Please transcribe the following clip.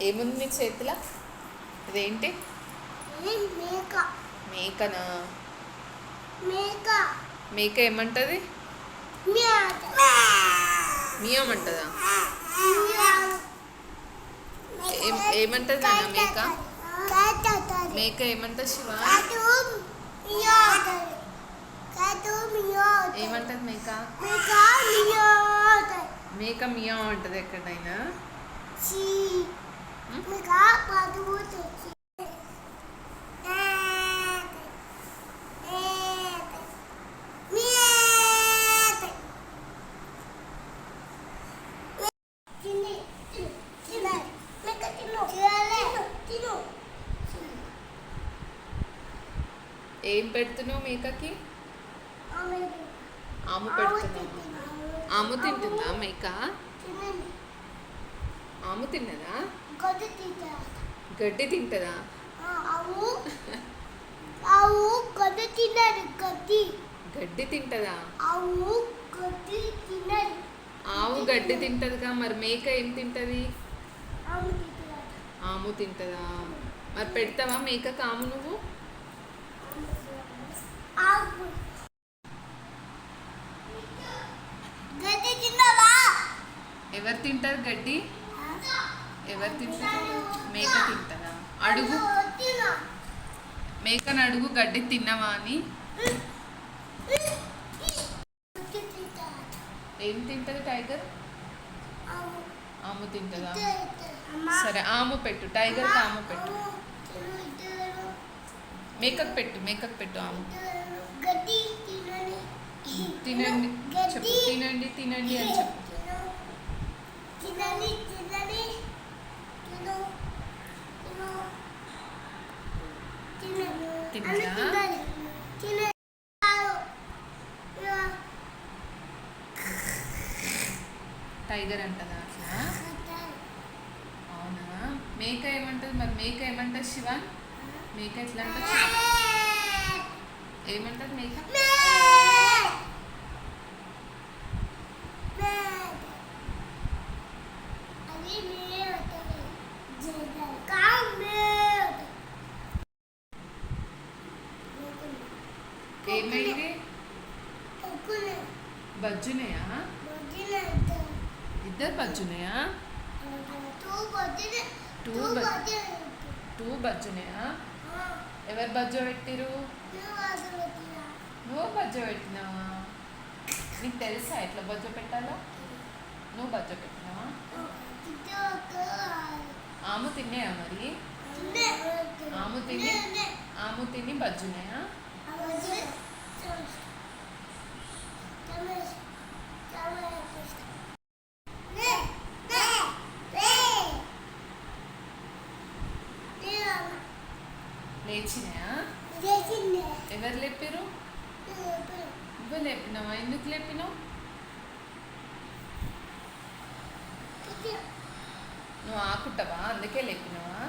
ఏముంది నీ చేతిలో? ఇదేంటి? మేకనా? మేక ఏమంటది? మియామంటదా? ఏమంటది నాన్న మేక? మేక ఏమంటది శివ? ఏమంటది మేక? మేక మియా అంటది ఎక్కడైనా? ఏం పెడుతున్నావు మేకకి? ఆము పెడుతున్నావు. ఆము తింటుందా మేక? ఆము తిన్నదా? గడ్డి తింటదా? గడ్డి తింటదా? ఆవు గడ్డి తింటదిగా, మరి మేక ఏం తింటది? ఆము తింటదా? మరి పెడతావా మేకకు ఆము నువ్వు? ఎవరు తింటారు గడ్డి? ఎవరు తింటారు? మేక తింటదా? అడుగు, మేకను అడుగు గడ్డి తిన్నవా అని. ఏం తింటది టైగర్? ఆము తింటదా? సరే ఆము పెట్టు, టైగర్కి ఆము పెట్టు. మేకకు పెట్టు, మేకకు పెట్టు ఆము. తినండి చెప్పు, తినండి తినండి అని చెప్పు. తిన్నదా? టైగర్ అంటదా అట్లా? అవునా? మేక ఏమంటది మరి? మేక ఏమంటది శివ? మేక ఎట్లా అంటది? ఏమంటది మేక? ఏమైంది? బజ్జునయా? ఇద్దరు బజ్జునయా? టూ బజ్జునయా? ఎవరు బజ్జో పెట్టిరు? నువ్వు బజ్జో పెట్టినావా? నీకు తెలుసా ఎట్లా బజ్జో పెట్టాలో? నువ్వు బజ్జో పెట్టినావా? ఆము తిన్నాయా మరి? ఆము తిని బజ్జునయా? లేచినాయా? ఎవరు లేపారు? నువ్వు లేపినావా? ఎందుకు లేపినావు? నువ్వు ఆకుట్టవా అందుకే లేపినావా?